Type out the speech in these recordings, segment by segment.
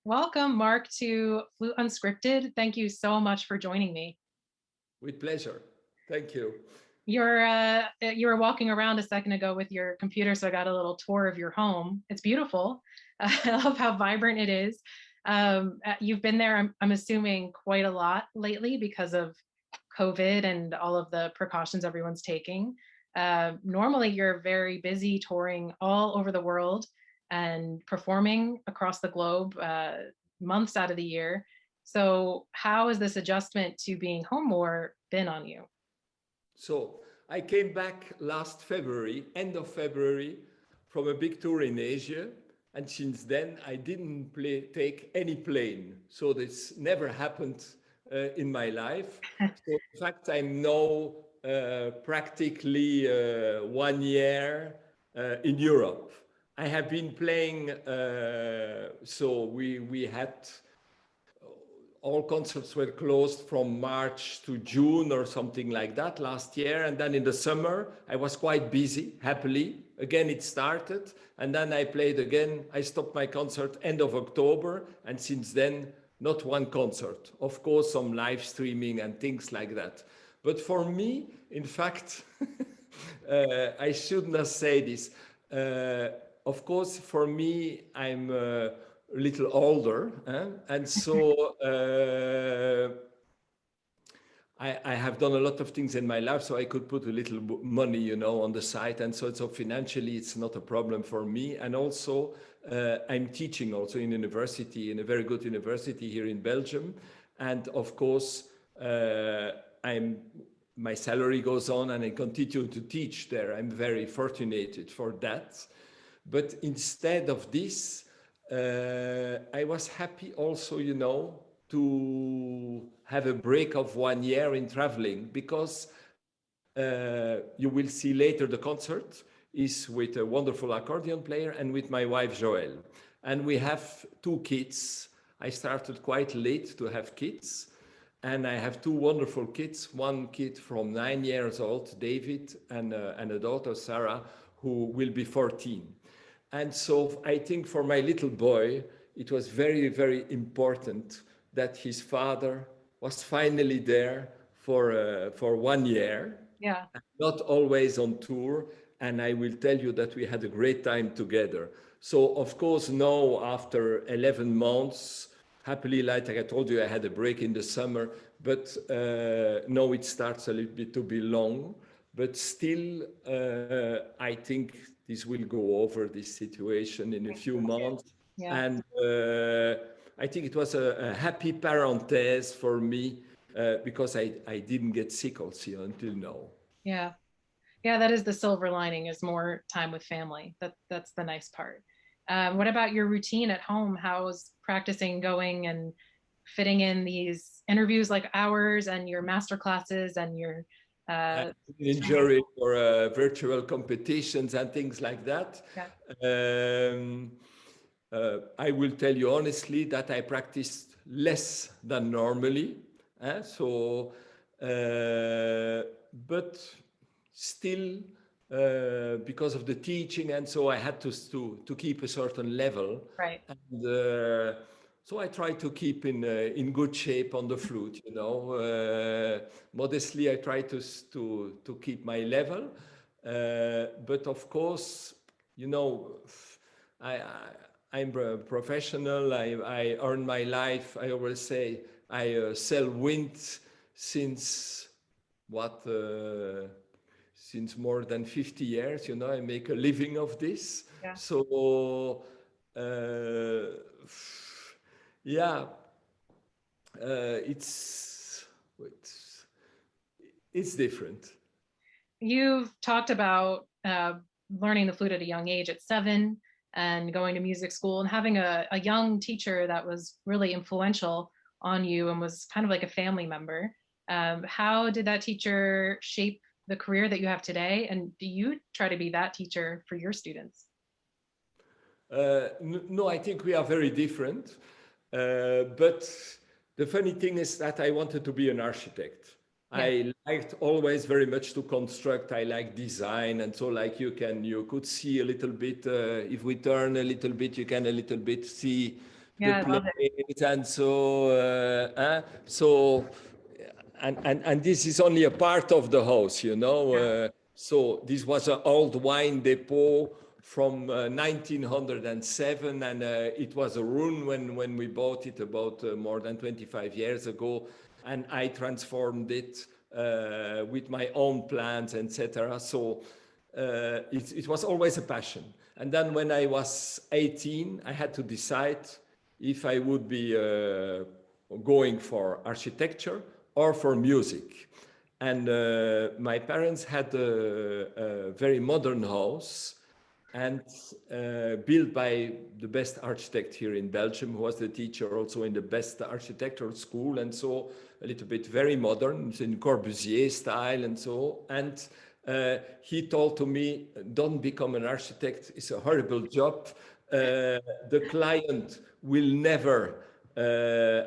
Welcome, Marc, to Flute Unscripted. Thank you so much for joining me. With pleasure. Thank you. You were walking around a second ago with your computer, so I got a little tour of your home. It's beautiful. I love how vibrant it is. You've been there, I'm assuming, quite a lot lately because of COVID and all of the precautions everyone's taking. Normally, you're very busy touring all over the world and performing across the globe months out of the year. So how has this adjustment to being home more been on you? So I came back last February, end of February, from a big tour in Asia. And since then, I didn't take any plane. So this never happened in my life. So in fact, I'm now practically 1 year in Europe. I have been playing, so we had all concerts were closed from March to June or something like that last year. And then in the summer, I was quite busy, happily. Again, it started. And then I played again. I stopped my concert end of October. And since then, not one concert. Of course, some live streaming and things like that. But for me, in fact, I should not say this. Of course, for me, I'm a little older, and so I have done a lot of things in my life, so I could put a little money, on the side, and so financially, it's not a problem for me. And also, I'm teaching also in university, in a very good university here in Belgium, and of course, my salary goes on, and I continue to teach there. I'm very fortunate for that. But instead of this, I was happy also, to have a break of 1 year in traveling, because you will see later the concert is with a wonderful accordion player and with my wife Joëlle. And we have two kids. I started quite late to have kids. And I have two wonderful kids, one kid from 9 years old, David, and a daughter, Sarah, who will be 14. And so I think for my little boy, it was very, very important that his father was finally there for 1 year. Yeah. Not always on tour. And I will tell you that we had a great time together. So of course, now after 11 months, happily, like I told you, I had a break in the summer, but now it starts a little bit to be long. But still, I think this will go over, this situation, in a few months. Yeah. And I think it was a happy parenthèse for me because I didn't get sick also until now. Yeah. Yeah, that is the silver lining, is more time with family. That's the nice part. What about your routine at home? How's practicing going and fitting in these interviews like ours and your master classes and your injury or virtual competitions and things like that? Yeah. I will tell you honestly that I practiced less than normally. But still, because of the teaching, and so I had to keep a certain level. Right. And so I try to keep in good shape on the flute. Modestly, I try to keep my level. But of course, I, I'm a professional. I earn my life. I always say I sell wind since what? Since more than 50 years, I make a living of this. Yeah. So, yeah, it's different. You've talked about learning the flute at a young age, at 7, and going to music school and having a young teacher that was really influential on you and was kind of like a family member. How did that teacher shape the career that you have today? And do you try to be that teacher for your students? No, I think we are very different. But the funny thing is that I wanted to be an architect. Yeah. I liked always very much to construct. I like design, and so like you could see a little bit. If we turn a little bit, you can a little bit see the Yeah, I love it. plate, and so and this is only a part of the house, you know. Yeah, So this was an old wine depot from 1907, and it was a ruin when we bought it about more than 25 years ago, and I transformed it with my own plants, etc. So it was always a passion. And then when I was 18, I had to decide if I would be going for architecture or for music. And my parents had a very modern house and built by the best architect here in Belgium, who was the teacher also in the best architectural school, and so a little bit very modern, it's in Corbusier style and so. And he told to me, don't become an architect, it's a horrible job. The client will never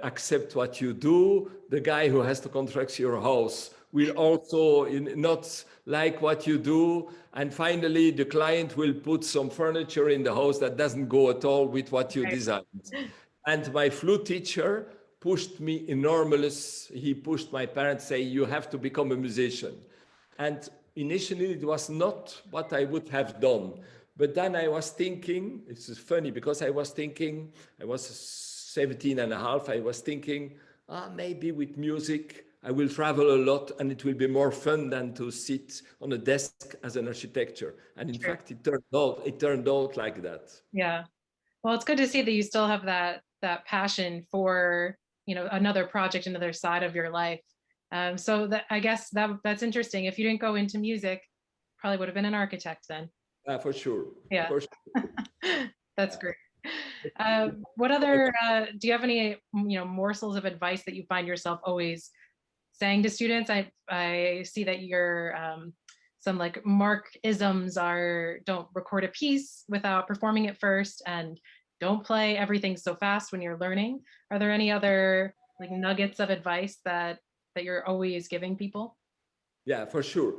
accept what you do. The guy who has to construct your house will also not like what you do. And finally, the client will put some furniture in the house that doesn't go at all with what you right. designed. And my flute teacher pushed me enormous. He pushed my parents, say, you have to become a musician. And initially, it was not what I would have done. But then I was thinking, it's funny because I was thinking, I was 17 and a half, I was thinking, maybe with music, I will travel a lot and it will be more fun than to sit on a desk as an architecture. And in True. fact, it turned out like that. Yeah. Well, it's good to see that you still have that passion for, another project, another side of your life. So that, I guess that's interesting. If you didn't go into music, probably would have been an architect then. For sure. Yeah, For sure. that's great. What other, do you have any, morsels of advice that you find yourself always saying to students? I see that your some like Marc isms are don't record a piece without performing it first, and don't play everything so fast when you're learning. Are there any other like nuggets of advice that you're always giving people? Yeah, for sure.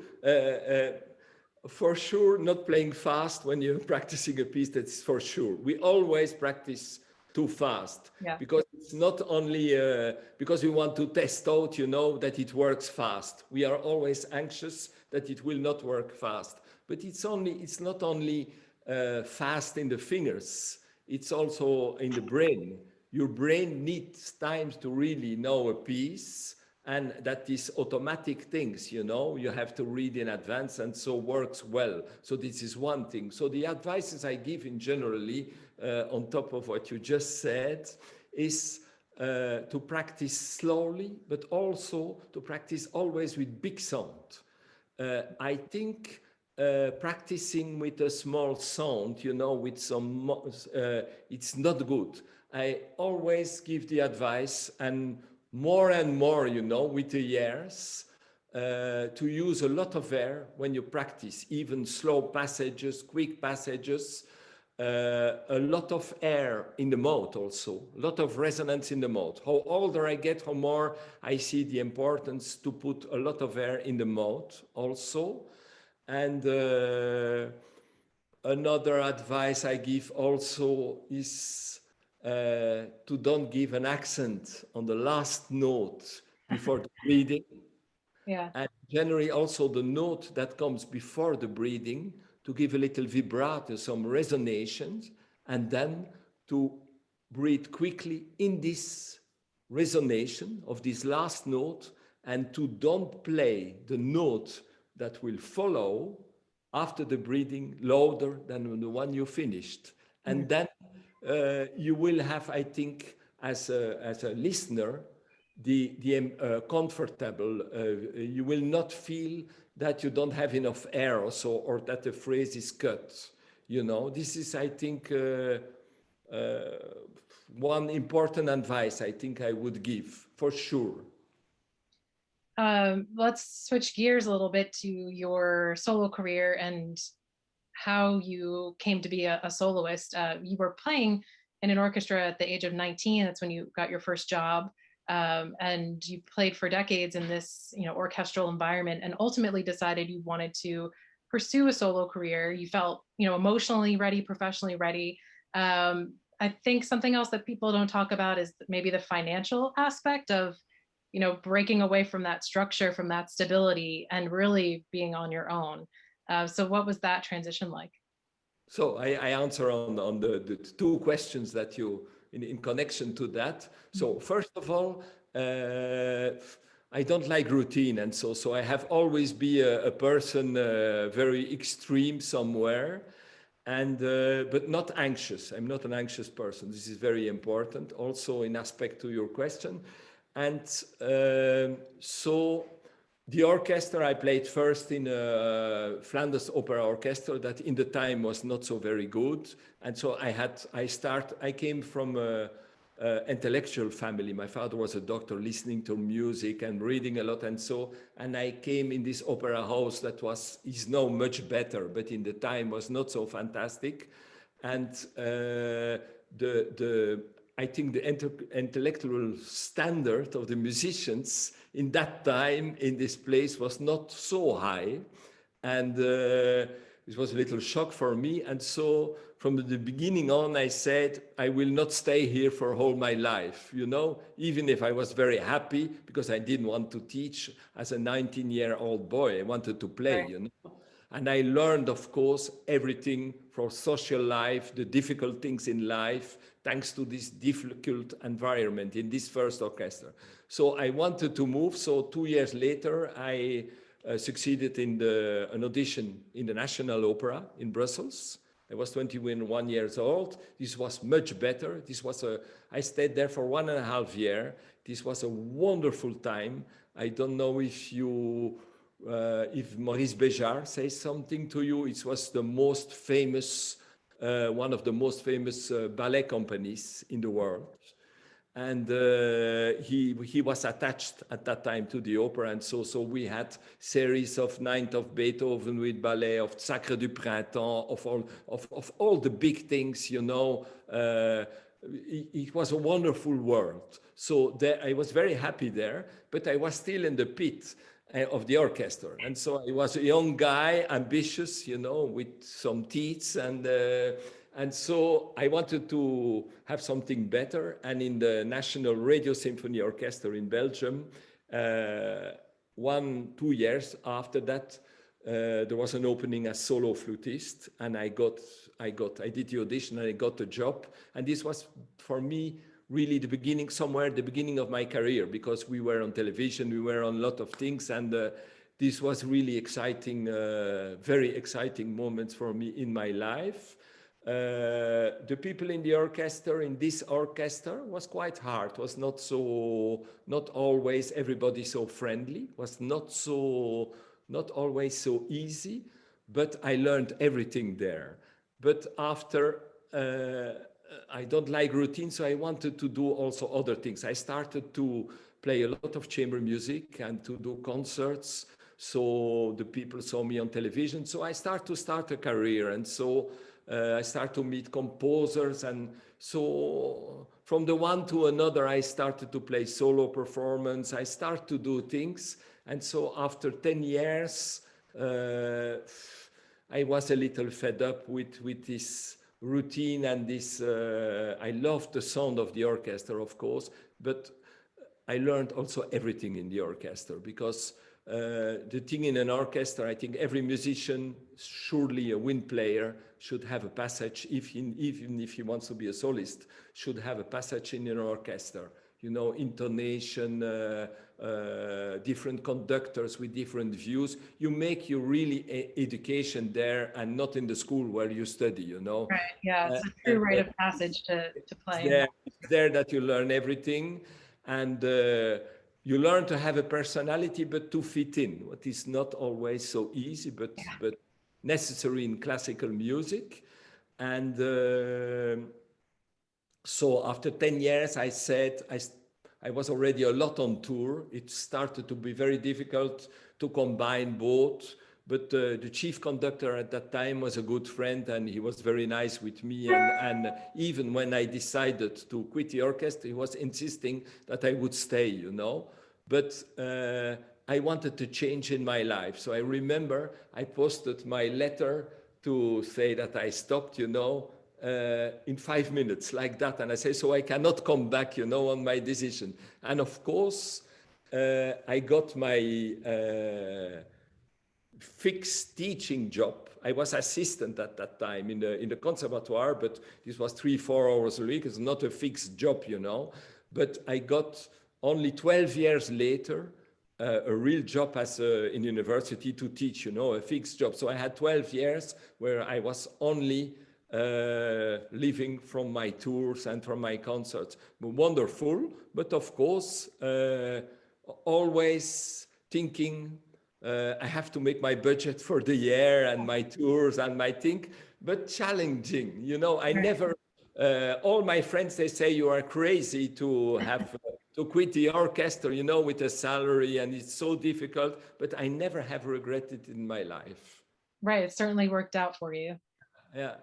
For sure, not playing fast when you're practicing a piece, that's for sure. We always practice too fast Yeah, because it's not only because we want to test out, that it works fast. We are always anxious that it will not work fast. But it's not only fast in the fingers, it's also in the brain. Your brain needs time to really know a piece, and that is automatic things, you have to read in advance, and so works well. So this is one thing. So the advices I give in generally, on top of what you just said, is to practice slowly, but also to practice always with big sound. I think practicing with a small sound, with some, it's not good. I always give the advice, and more, with the years, to use a lot of air when you practice, even slow passages, quick passages, a lot of air in the mouth also, a lot of resonance in the mouth. How older I get, how more I see the importance to put a lot of air in the mouth also. And another advice I give also is to don't give an accent on the last note before the breathing. yeah, And generally also the note that comes before the breathing, to give a little vibrato, some resonations, and then to breathe quickly in this resonation of this last note, and to don't play the note that will follow after the breathing louder than the one you finished. mm, And then you will have, I think, as a listener, the comfortable. You will not feel that you don't have enough air, or that the phrase is cut. This is, I think, one important advice I think I would give for sure. let's switch gears a little bit to your solo career and how you came to be a soloist. You were playing in an orchestra at the age of 19. That's when you got your first job. And you played for decades in this, orchestral environment, and ultimately decided you wanted to pursue a solo career. You felt, emotionally ready, professionally ready. I think something else that people don't talk about is maybe the financial aspect of, breaking away from that structure, from that stability, and really being on your own. So what was that transition like? So I answer on the two questions that you in connection to that. So first of all, I don't like routine, and so I have always be a person very extreme somewhere, and but not anxious. I'm not an anxious person. This is very important. Also in aspect to your question, and so the orchestra I played first in a Flanders Opera Orchestra that in the time was not so very good. And so I came from a intellectual family. My father was a doctor, listening to music and reading a lot. And I came in this opera house that is now much better, but in the time was not so fantastic. And I think the intellectual standard of the musicians in that time in this place was not so high. And it was a little shock for me. And so from the beginning on, I said, I will not stay here for all my life, even if I was very happy because I didn't want to teach as a 19-year-old boy. I wanted to play, And I learned, of course, everything for social life, the difficult things in life, thanks to this difficult environment in this first orchestra. So I wanted to move. So 2 years later, I succeeded in an audition in the National Opera in Brussels. I was 21 years old. This was much better. I stayed there for 1.5 years. This was a wonderful time. I don't know if Maurice Béjart says something to you. It was the most famous, one of the most famous ballet companies in the world. And he was attached at that time to the opera. And so we had series of Ninth of Beethoven with ballet, of Sacre du Printemps, of all the big things, it was a wonderful world. So I was very happy there, but I was still in the pit of the orchestra. And so I was a young guy, ambitious, with some teeth. And so I wanted to have something better. And in the National Radio Symphony Orchestra in Belgium, 2 years after that, there was an opening as solo flutist. And I did the audition and I got the job. And this was for me really the beginning of my career, because we were on television, we were on a lot of things, and this was really exciting, very exciting moments for me in my life. The people in this orchestra was quite hard, was not always everybody so friendly, was not always so easy, but I learned everything there. But after, I don't like routine, so I wanted to do also other things. I started to play a lot of chamber music and to do concerts. So the people saw me on television. So I start a career. And so I start to meet composers. And so from the one to another, I started to play solo performance. I start to do things. And so after 10 years, I was a little fed up with this routine and this. I loved the sound of the orchestra, of course, but I learned also everything in the orchestra, because the thing in an orchestra, I think every musician, surely a wind player, should have a passage, even if he wants to be a soloist, should have a passage in an orchestra. Intonation, different conductors with different views. You make your really education there and not in the school where you study, Right, yeah, it's a true rite of passage to play. It's there that you learn everything, and you learn to have a personality, but to fit in, what is not always so easy, but necessary in classical music. And so after 10 years, I said, I was already a lot on tour. It started to be very difficult to combine both. But the chief conductor at that time was a good friend, and he was very nice with me. And even when I decided to quit the orchestra, he was insisting that I would stay, But I wanted to change in my life. So I remember I posted my letter to say that I stopped, in 5 minutes like that. And I say, so I cannot come back, you know, on my decision. And of course, I got my fixed teaching job. I was assistant at that time in the conservatoire, but this was 3-4 hours a week. It's not a fixed job, you know. But I got only 12 years later a real job as in university to teach, you know, a fixed job. So I had 12 years where I was only living from my tours and from my concerts. Wonderful, but of course, always thinking I have to make my budget for the year and my tours and my thing, but challenging. You know, I never, all my friends, they say you are crazy to have to quit the orchestra, you know, with a salary, and it's so difficult, but I never have regretted in my life. Right. It certainly worked out for you. Yeah.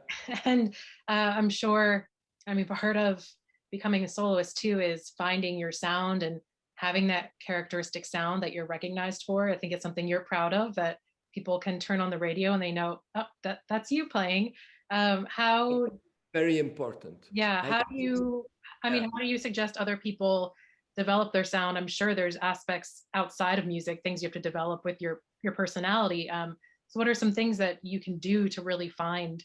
And I'm sure, I mean, part of becoming a soloist too is finding your sound and having that characteristic sound that you're recognized for. I think it's something you're proud of, that people can turn on the radio and they know, oh, that's you playing. How, very important. yeah, how do you, I mean, how do you suggest other people develop their sound? I'm sure there's aspects outside of music, things you have to develop with your personality. So what are some things that you can do to really find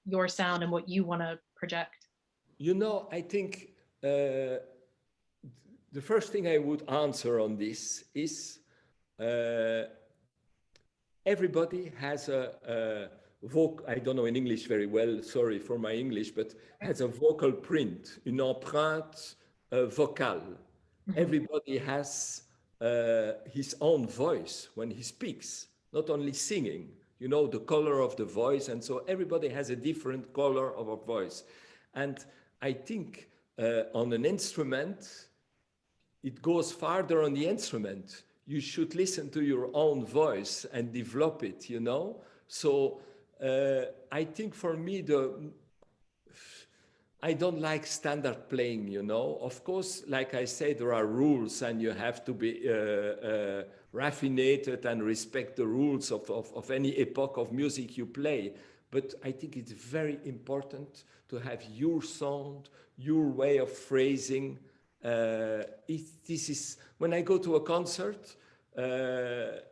your sound and what you want to project? You know, I think the first thing I would answer on this is everybody has I don't know in English very well, sorry for my English, but has a vocal print, une empreinte vocale. Everybody has his own voice when he speaks, not only singing, you know, the color of the voice. And so everybody has a different color of a voice. And I think on an instrument, it goes farther on the instrument. You should listen to your own voice and develop it, you know? So I think for me, I don't like standard playing, you know? Of course, like I say, there are rules and you have to be raffinated and respect the rules of any epoch of music you play. But I think it's very important to have your sound, your way of phrasing. This is, when I go to a concert,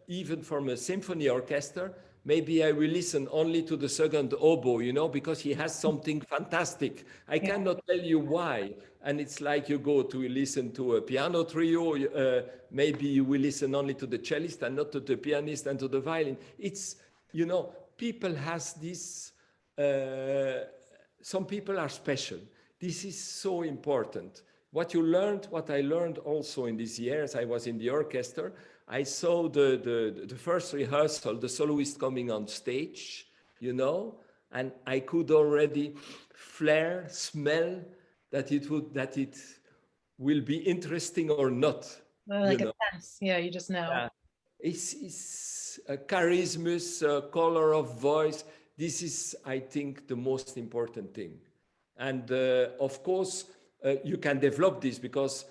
even from a symphony orchestra, maybe I will listen only to the second oboe, you know, because he has something fantastic. I cannot tell you why. And it's like you go to listen to a piano trio, maybe you will listen only to the cellist and not to the pianist and to the violin. It's, you know, people has this, some people are special. This is so important. What I learned also in these years, I was in the orchestra, I saw the first rehearsal, the soloist coming on stage, you know, and I could already smell that it will be interesting or not. Like a sense, yeah, you just know. Yeah. It's a charisma, color of voice. This is, I think, the most important thing. And of course, you can develop this because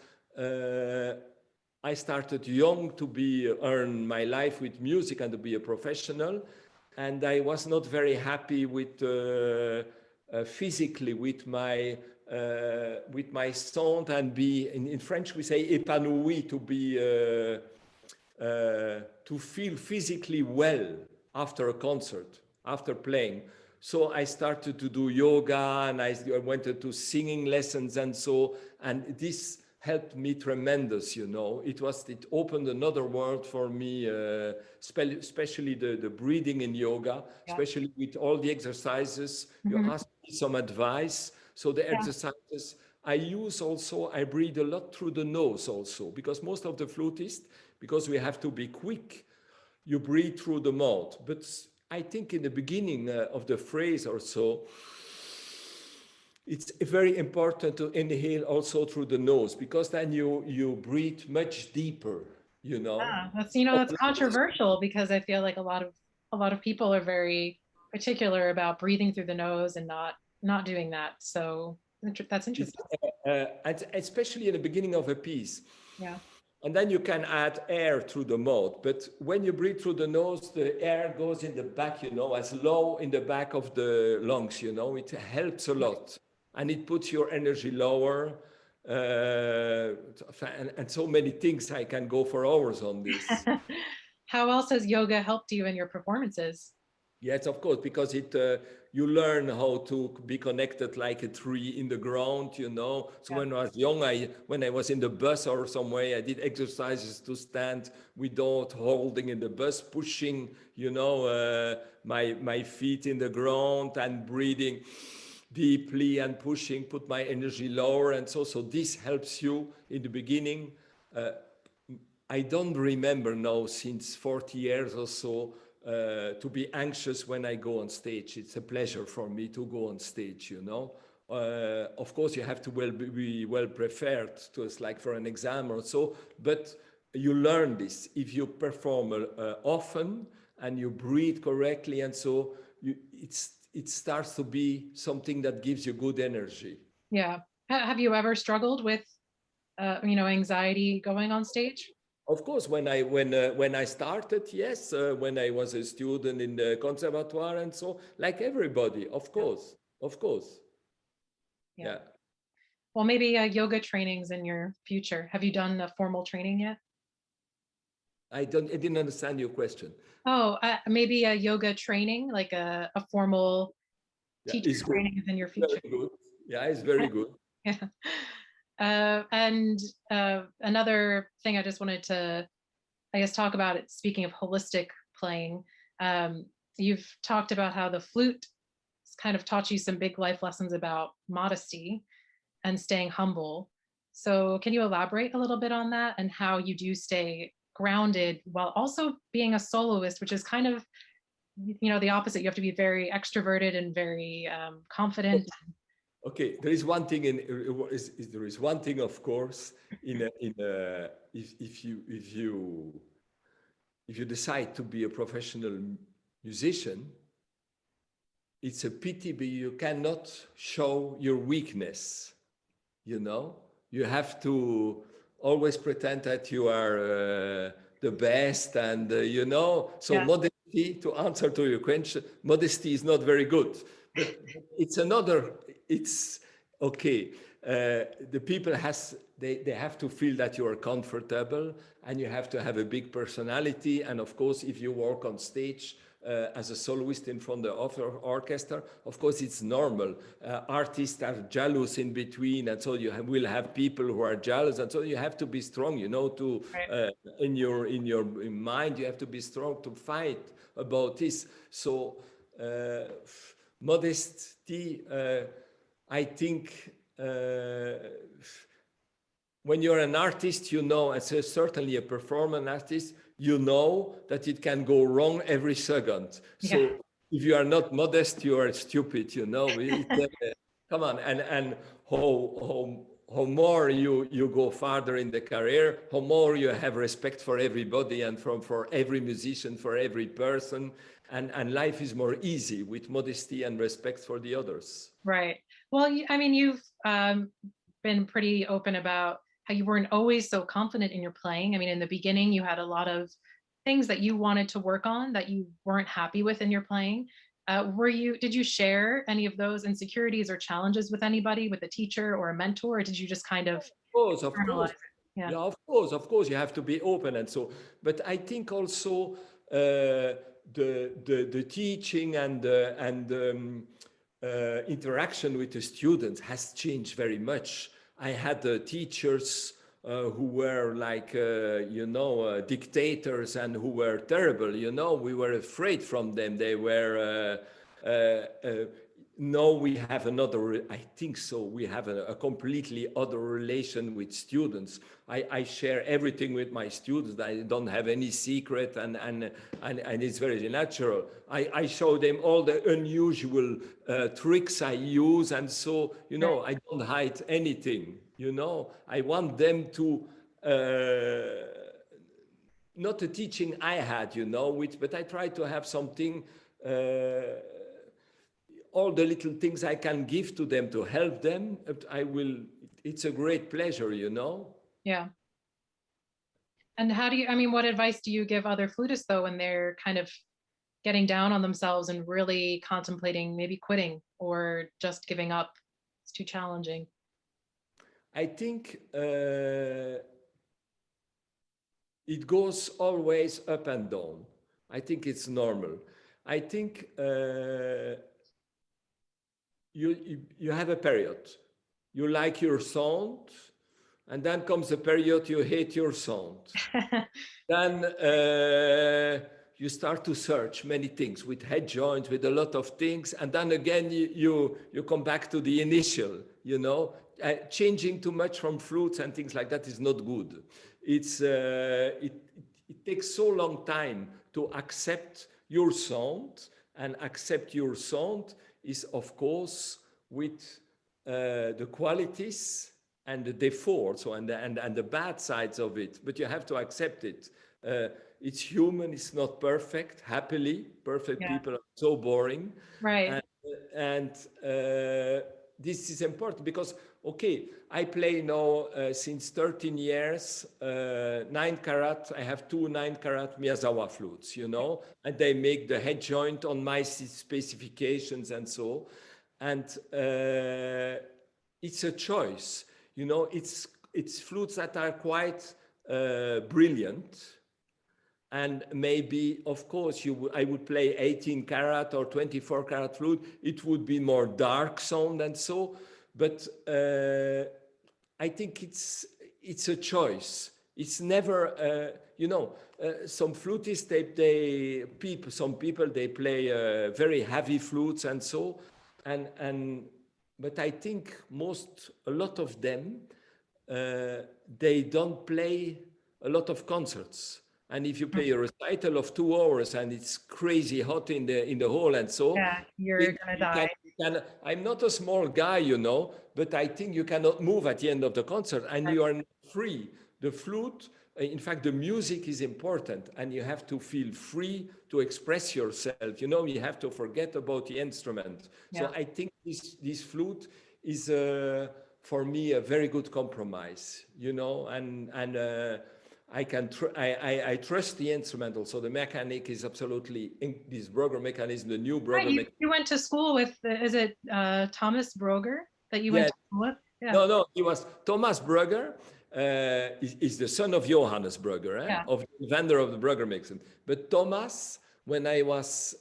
I started young to earn my life with music and to be a professional. And I was not very happy with physically with my sound and be, in French we say épanoui, to be, to feel physically well after a concert, after playing. So I started to do yoga and I went to singing lessons and this helped me tremendous, you know. It opened another world for me, especially the breathing in yoga, especially with all the exercises. You asked me some advice. So the exercises I breathe a lot through the nose also, because most of the flutists, because we have to be quick, you breathe through the mouth. But I think in the beginning of the phrase or so, it's very important to inhale also through the nose, because then you breathe much deeper, you know. Yeah, that's controversial, because I feel like a lot of people are very particular about breathing through the nose and not doing that. So that's interesting. And especially in the beginning of a piece. Yeah. And then you can add air through the mouth. But when you breathe through the nose, the air goes in the back, as low in the back of the lungs, it helps a lot. And it puts your energy lower. And so many things, I can go for hours on this. How else has yoga helped you in your performances? Yes, of course, because you learn how to be connected like a tree in the ground. So Yeah. when I was young, when I was in the bus or somewhere, I did exercises to stand without holding in the bus, pushing, my feet in the ground and breathing deeply and pushing, put my energy lower, and so this helps you in the beginning. I don't remember now since 40 years or so to be anxious when I go on stage. It's a pleasure for me to go on stage. Of course, you have to be well prepared to it's like for an exam or so, but you learn this if you perform often and you breathe correctly, and so it starts to be something that gives you good energy. Yeah. Have you ever struggled with, anxiety going on stage? Of course, when I started, yes, when I was a student in the conservatoire and so, like everybody, of Yeah. course, of course, Yeah. yeah. Well, maybe yoga trainings in your future. Have you done a formal training yet? I didn't understand your question. Oh, maybe a yoga training, like a formal Yeah, teacher it's good, training in your very future. good. Yeah, it's very good. Yeah. And another thing I just wanted to, I guess, talk about it, speaking of holistic playing, um, you've talked about how the flute kind of taught you some big life lessons about modesty and staying humble. So can you elaborate a little bit on that and how you do stay grounded while also being a soloist, which is kind of, the opposite. You have to be very extroverted and very confident. Okay, there is one thing there is one thing, of course, if you decide to be a professional musician, it's a pity, but you cannot show your weakness. You have to always pretend that you are the best, and so Yeah. modesty, to answer to your question, modesty is not very good, but it's okay. The people they have to feel that you are comfortable, and you have to have a big personality, and of course if you work on stage as a soloist in front of the orchestra, of course it's normal. Artists are jealous in between, and so will have people who are jealous, and so you have to be strong, to Right. in your mind, you have to be strong to fight about this. So modesty, I think, when you're an artist, as certainly a performance artist, that it can go wrong every second. Yeah. So if you are not modest, you are stupid. Come on, and how more you go farther in the career, how more you have respect for everybody and for every musician, for every person, and life is more easy with modesty and respect for the others. Right. Well, you've been pretty open about how you weren't always so confident in your playing. I mean, in the beginning, you had a lot of things that you wanted to work on that you weren't happy with in your playing. Did you share any of those insecurities or challenges with anybody, with a teacher or a mentor, or did you just kind of Of internalize course. it? Yeah. Yeah, of course, you have to be open and so. But I think also the teaching and interaction with the students has changed very much. I had teachers who were like dictators and who were terrible. We were afraid from them. They were. Now we have I think so, we have a completely other relation with students. I share everything with my students. I don't have any secret, and it's very natural. I show them all the unusual tricks I use, and so Right. I don't hide anything. I want them to not the teaching I had, but I try to have something, all the little things I can give to them to help them. It's a great pleasure. Yeah. And how do you, I mean, what advice do you give other flutists though when they're kind of getting down on themselves and really contemplating maybe quitting or just giving up? It's too challenging. I think it goes always up and down. I think it's normal. I think you have a period. You like your sound, and then comes a period you hate your sound. Then you start to search many things with head joints, with a lot of things, and then again you come back to the initial. You know, changing too much from flutes and things like that is not good. It's it takes so long time to accept your sound, and accept your sound is of course with the qualities and the defaults, so and the bad sides of it, but you have to accept it. It's human, it's not perfect, happily. Perfect Yeah, people are so boring. right. And, and this is important because, okay, I play now since 13 years, 9 carat. I have two 9 carat Miyazawa flutes, you know, and they make the head joint on my specifications and so. And it's a choice, you know, it's flutes that are quite brilliant. And maybe, of course, I would play 18 karat or 24 karat flute. It would be more dark sound and so, but I think it's a choice. It's never, you know, some flutists, some people, they play very heavy flutes and so, and but I think a lot of them, they don't play a lot of concerts. And if you play a recital of 2 hours and it's crazy hot in the hall and so, Yeah, you're think gonna die. I'm not a small guy, you know, but I think you cannot move at the end of the concert and Right. you are not free. The flute, in fact, the music is important and you have to feel free to express yourself. You know, you have to forget about the instrument. Yeah. So I think this flute is, for me, a very good compromise, you know, and I trust the instrumental. So the mechanic is absolutely this Brugger mechanism, the new Right. Brugger You, mechanism. you went to school with, is it Thomas Broger that you went Yeah, to school with? Yeah. no, he was Thomas Brugger. Is the son of Johannes Brugger, Yeah. of the inventor of the Brugger mixer. But Thomas, when I was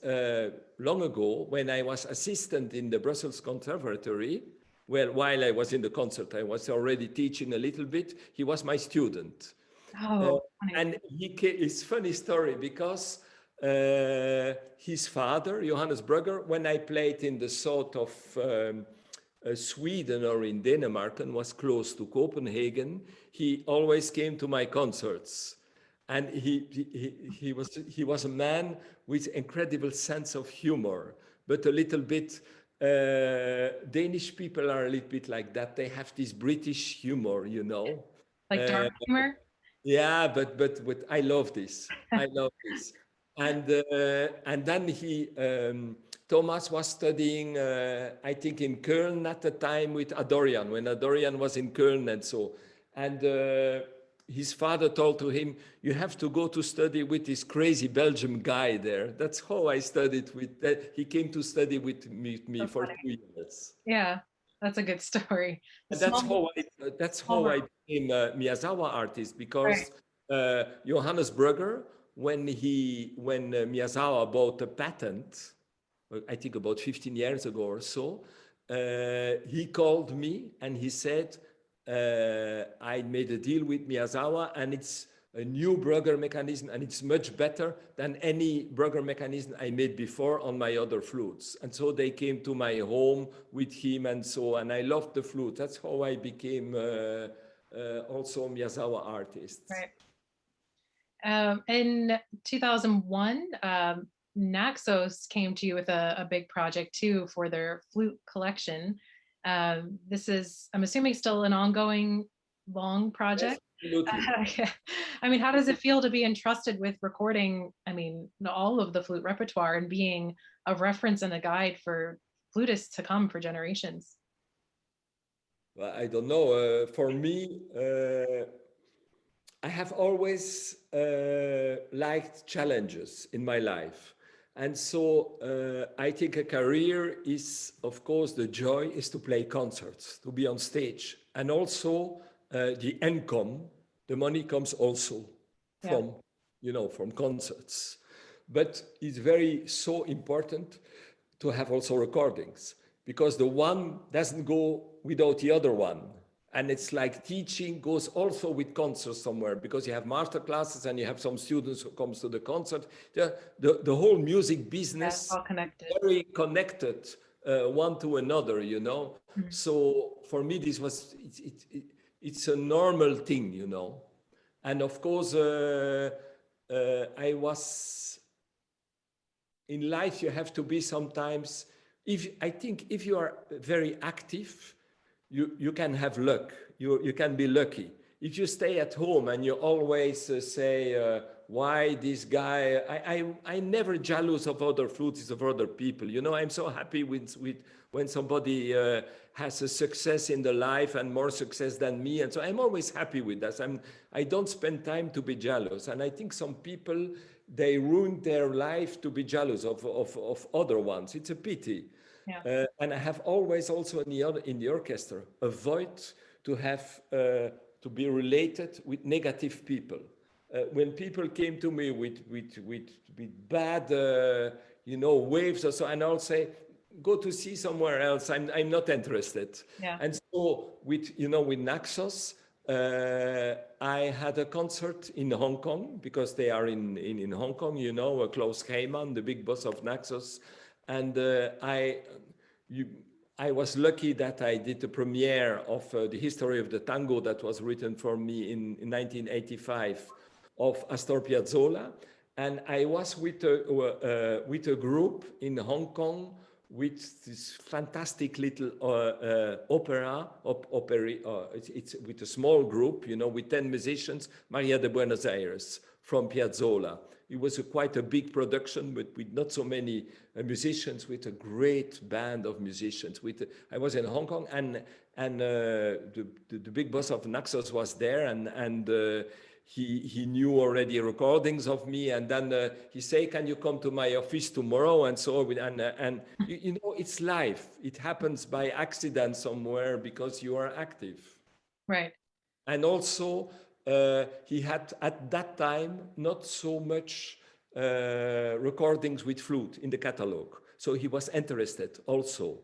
long ago, when I was assistant in the Brussels Conservatory, well, while I was in the concert, I was already teaching a little bit. He was my student. Uh, Oh, funny. and it's funny story because his father, Johannes Brugger, when I played in the south of Sweden or in Denmark and was close to Copenhagen, he always came to my concerts. And he was a man with incredible sense of humor, but a little bit, Danish people are a little bit like that. They have this British humor, you know. Like Uh, dark humor. yeah, but I love this. I love this. And then Thomas was studying, I think, in Köln at the time with Adorian, when Adorian was in Köln and so. And his father told to him, "You have to go to study with this crazy Belgian guy there." That's how I studied with. He came to study with me So for funny. 2 years. Yeah, that's a good story. The And small, that's small how I world. became a Miyazawa artist Right. because Johannes Brugger, when Miyazawa bought a patent, I think about 15 years ago or so, he called me and he said, I made a deal with Miyazawa and it's a new Brugger mechanism and it's much better than any Brugger mechanism I made before on my other flutes. And so they came to my home with him and so, and I loved the flute. That's how I became also Miyazawa artist. Right. In 2001, Naxos came to you with a big project too for their flute collection. This is, I'm assuming, still an ongoing long Yes, project. absolutely. Yeah. I mean, how does it feel to be entrusted with recording, I mean, all of the flute repertoire and being a reference and a guide for flutists to come for generations? Well, I don't know. For me, I have always liked challenges in my life. And so I think a career is, of course, the joy is to play concerts, to be on stage. And also the income, the money comes also Yeah. from, from concerts. But it's very so important to have also recordings because the one doesn't go without the other one. And it's like teaching goes also with concerts somewhere because you have master classes and you have some students who comes to the concert. The whole music Yeah, it's business all connected. is very connected one to another, Mhm. So for me, it's a normal thing, And of course, I was in life, you have to be sometimes, I think if you are very active, you can have luck. You can be lucky. If you stay at home and you always say, why this guy, I never jealous of other flutists, of other people. I'm so happy with when somebody has a success in the life and more success than me. And so I'm always happy with that. I don't spend time to be jealous. And I think some people, they ruin their life to be jealous of other ones. It's a pity. Yeah. And I have always also in the orchestra avoid to have to be related with negative people. When people came to me with bad waves or so, and I'll say, go to see somewhere else. I'm not interested. Yeah. And so with Naxos, I had a concert in Hong Kong because they are in Hong Kong, Klaus Heimann, the big boss of Naxos. And I was lucky that I did the premiere of the history of the tango that was written for me in 1985 of Astor Piazzolla. And I was with a group in Hong Kong with this fantastic little opera. It's with a small group, with 10 musicians, Maria de Buenos Aires from Piazzolla. It was quite a big production, but with not so many musicians, with a great band of musicians. I was in Hong Kong, and the big boss of Naxos was there, and he knew already recordings of me, and then he said, "Can you come to my office tomorrow?" And so, and it's life. It happens by accident somewhere because you are active. Right. And also, he had at that time not so much recordings with flute in the catalog. So he was interested also,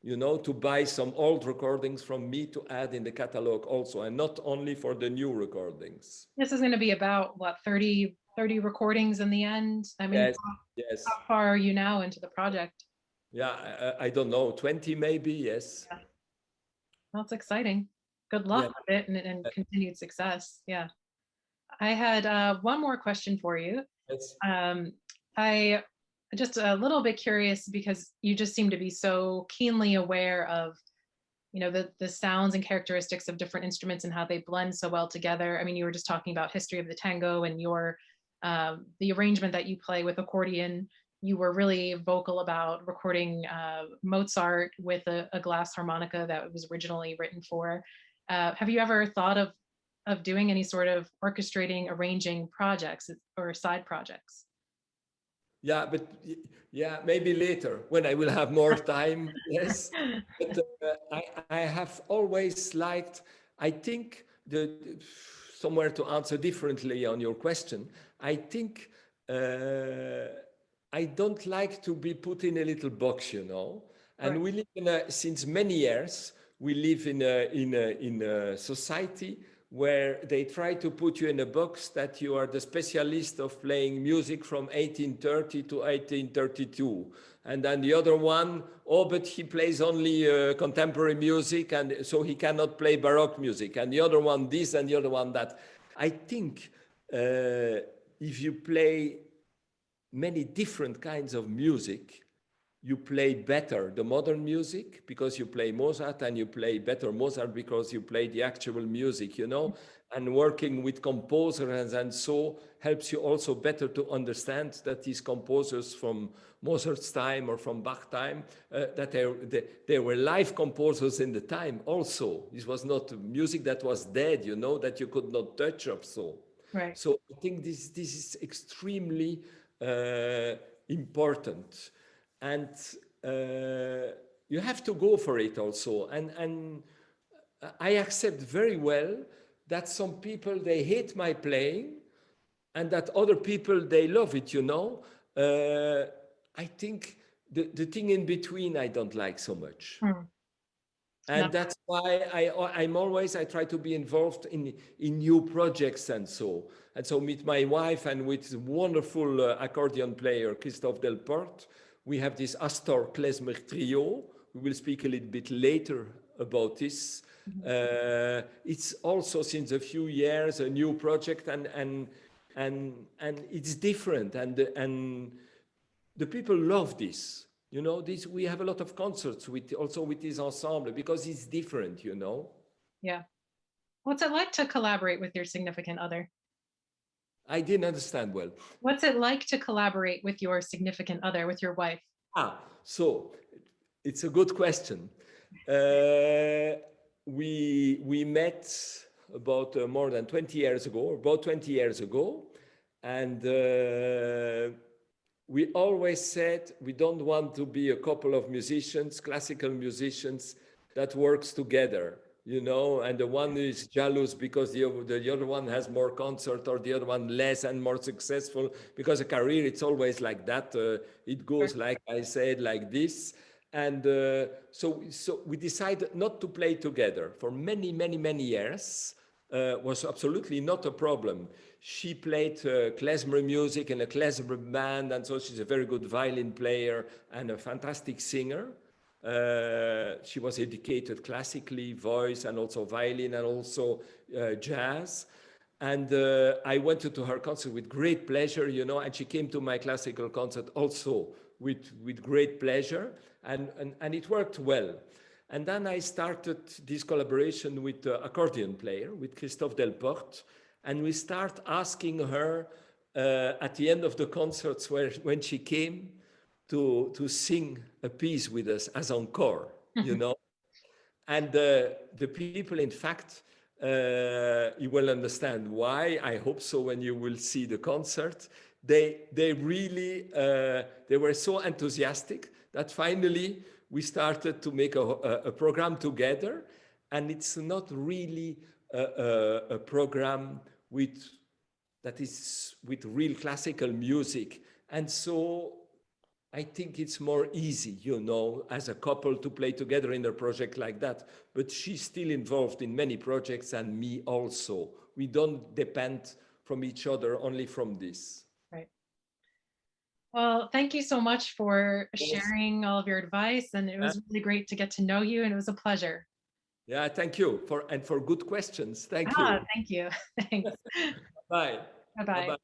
to buy some old recordings from me to add in the catalog also, and not only for the new recordings. This is going to be about what, 30 recordings in the end? I mean, Yes, yes. how far are you now into the project? Yeah, I don't know, 20 maybe, yes. Yeah. That's exciting. Good luck with it and continued success. Yeah. I had one more question for you. Yes. I just a little bit curious because you just seem to be so keenly aware of, the sounds and characteristics of different instruments and how they blend so well together. I mean, you were just talking about history of the tango and your the arrangement that you play with accordion. You were really vocal about recording Mozart with a glass harmonica that was originally written for. Have you ever thought of doing any sort of orchestrating, arranging projects or side projects? Yeah, but maybe later when I will have more time. Yes, but I have always liked. I think somewhere to answer differently on your question. I think I don't like to be put in a little box, And Right. we live since many years. We live in a society where they try to put you in a box that you are the specialist of playing music from 1830 to 1832. And then the other one, but he plays only contemporary music, and so he cannot play Baroque music. And the other one this, and the other one that. I think if you play many different kinds of music, you play better the modern music because you play Mozart, and you play better Mozart because you play the actual music, and working with composers and so helps you also better to understand that these composers from Mozart's time or from Bach time, that they were live composers in the time also. This was not music that was dead, that you could not touch or so. Right. So I think this is extremely important, and you have to go for it also. And I accept very well that some people, they hate my playing, and that other people, they love it, you know. I think the thing in between I don't like so much. Mm. No. And that's why I try to be involved in new projects and so. And so with my wife and with wonderful accordion player, Christophe Delporte, we have this Astor Klezmer trio. We will speak a little bit later about this. It's also since a few years a new project, and it's different, and the people love this. You know, this, we have a lot of concerts with also with this ensemble because it's different, you know. Yeah. What's it like to collaborate with your significant other? I didn't understand well. What's it like to collaborate with your significant other, with your wife? So it's a good question. We met about more than 20 years ago, about 20 years ago, and we always said we don't want to be a couple of musicians, classical musicians, that works together, you know, and the one is jealous because the other one has more concert, or the other one less and more successful, because a career, it's always like that. It goes, like I said, like this. And so we decided not to play together for many, many, many years. Was absolutely not a problem. She played klezmer music in a klezmer band, and so she's a very good violin player and a fantastic singer. She was educated classically, voice, and also violin, and also jazz. And I went to her concert with great pleasure, you know, and she came to my classical concert also with great pleasure, and it worked well. And then I started this collaboration with the accordion player, with Christophe Delporte, and we start asking her at the end of the concerts when she came to sing a piece with us as encore, you know. And the people, in fact, you will understand why. I hope so when you will see the concert. They really, they were so enthusiastic that finally we started to make a program together. And it's not really a program that is with real classical music. And so I think it's more easy, you know, as a couple to play together in a project like that. But she's still involved in many projects, and me also. We don't depend from each other, only from this. Right. Well, thank you so much for Yes. sharing all of your advice. And it was really great to get to know you, and it was a pleasure. Yeah, thank you for good questions. Thank you. Thank you. Thanks. Bye. Bye-bye. Bye-bye.